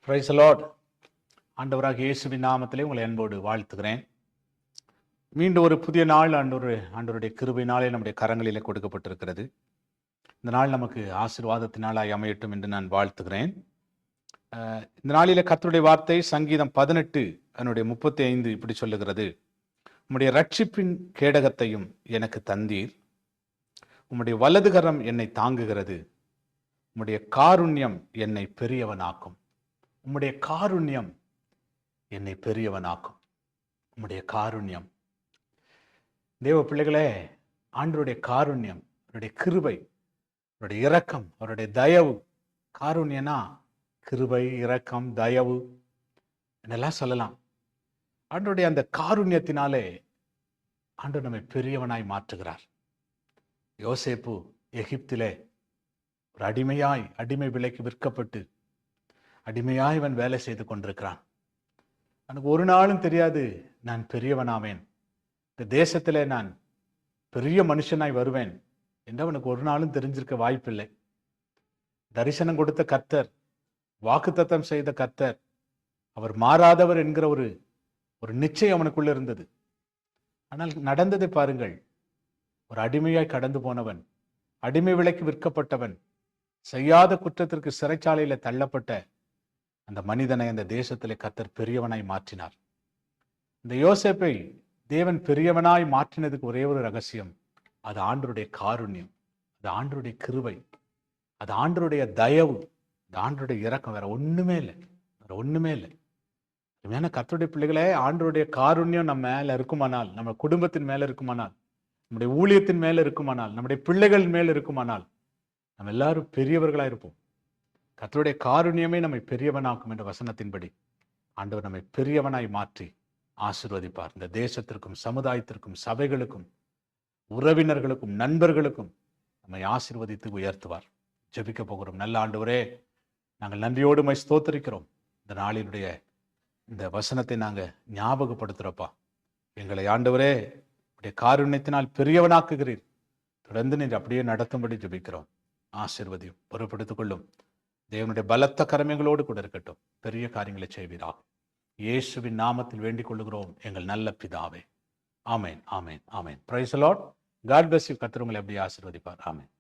Price the Lord. ஆண்டவராக இயேசுவின் நாமத்திலே உங்களை அன்போடு வாழ்த்துகிறேன். மீண்டும் ஒரு புதிய நாள் ஆண்டவருடைய கிருபை நாளே நம்முடைய கரங்களிலே கொடுக்கப்பட்டிருக்கிறது. இந்த நாள் நமக்கு ஆசீர்வாதத்தினாலாய் அமையட்டும் என்று நான் வாழ்த்துகிறேன். இந்த நாளிலே கர்த்தருடைய வார்த்தை சங்கீதம் 18 அதனுடைய 35 இப்படி சொல்லுகிறது: உம்முடைய ரட்சிப்பின் கேடகத்தையும் எனக்கு தந்தீர், உம்முடைய வலதுகரம் என்னை தாங்குகிறது, உம்முடைய காருண்யம் என்னை பெரியவனாக்கும். உம்முடைய காருண்யம் என்னை பெரியவனாக்கும். உம்முடைய காருண்யம். தேவ பிள்ளைகளே, ஆண்டவருடைய காருண்யம், அவருடைய கிருபை, அவருடைய இரக்கம், அவருடைய தயவு. காருண்யனா கிருபை, இரக்கம், தயவு என்னெல்லாம் சொல்லலாம். ஆண்டவருடைய அந்த காருண்யத்தினாலே ஆண்டவர் நம்மை பெரியவனாய் மாற்றுகிறார். யோசேப்பு எகிப்திலே ஒரு அடிமை விலைக்கு விற்கப்பட்டு அடிமையாய் இவன் வேலை செய்து கொண்டிருக்கிறான். எனக்கு ஒரு நாளும் தெரியாது நான் பெரியவனாவேன், இந்த தேசத்திலே நான் பெரிய மனுஷனாய் வருவேன் என்று அவனுக்கு ஒரு நாளும் தெரிஞ்சிருக்க வாய்ப்பில்லை. தரிசனம் கொடுத்த கர்த்தர், வாக்குத்தத்தம் செய்த கர்த்தர், அவர் மாறாதவர் என்கிற ஒரு நிச்சயம் அவனுக்குள்ள இருந்தது. ஆனால் நடந்ததை பாருங்கள். ஒரு அடிமையாய் கடந்து போனவன், அடிமை விலைக்கு விற்கப்பட்டவன், செய்யாத குற்றத்திற்கு சிறைச்சாலையில தள்ளப்பட்ட அந்த மனிதனை அந்த தேசத்திலே கர்த்தர் பெரியவனாய் மாற்றினார். இந்த யோசேப்பை தேவன் பெரியவனாய் மாற்றினதுக்கு ஒரே ஒரு ரகசியம், அது ஆண்டவருடைய காருண்யம், அது ஆண்டவருடைய கிருபை, அது ஆண்டவருடைய தயவு, அது ஆண்டவருடைய இரக்கம். வேற ஒண்ணுமே இல்லை, வேற ஒண்ணுமே இல்லை. ஏன்னா கர்த்தருடைய பிள்ளைகளே, ஆண்டவருடைய காருண்யம் நம்ம மேல இருக்குமானால், நம்ம குடும்பத்தின் மேல இருக்குமானால், நம்முடைய ஊழியத்தின் மேல இருக்குமானால், நம்முடைய பிள்ளைகள் மேல இருக்குமானால், நம்ம எல்லாரும் பெரியவர்களா இருப்போம். கர்த்தருடைய காருண்யமே நம்மை பெரியவனாக்கும் என்ற வசனத்தின்படி ஆண்டவர் நம்மை பெரியவனாய் மாற்றி ஆசீர்வதிப்பார். இந்த தேசத்திற்கும் சமுதாயத்திற்கும் சபைகளுக்கும் உறவினர்களுக்கும் நண்பர்களுக்கும் நம்மை ஆசீர்வதித்து உயர்த்துவார். ஜெபிக்க போகிறோம். நல்ல ஆண்டவரே, நாங்கள் நன்றியோடு உம்மை ஸ்தோத்திரிக்கிறோம். இந்த நாளினுடைய இந்த வசனத்தை நாங்கள் ஞாபகப்படுத்துகிறோப்பா. எங்களை ஆண்டவரே உடைய காருண்யத்தினால் பெரியவனாக்குகிறீர். தொடர்ந்து நீர் அப்படியே நடத்தும்படி ஜெபிக்கிறோம். ஆசீர்வதியும், பொறுப்படுத்திக் கொள்ளும். தேவனுடைய பலத்த கரமைகளோடு கூட இருக்கட்டும். பெரிய காரியங்களை செய்வீராக. இயேசுவின் நாமத்தில் வேண்டிக் கொள்ளுகிறோம் எங்கள் நல்ல பிதாவே. Amen, amen, amen. Praise the Lord. God bless you. கர்த்தர் உங்களை அப்படியே ஆசீர்வதிப்பார். ஆமேன்.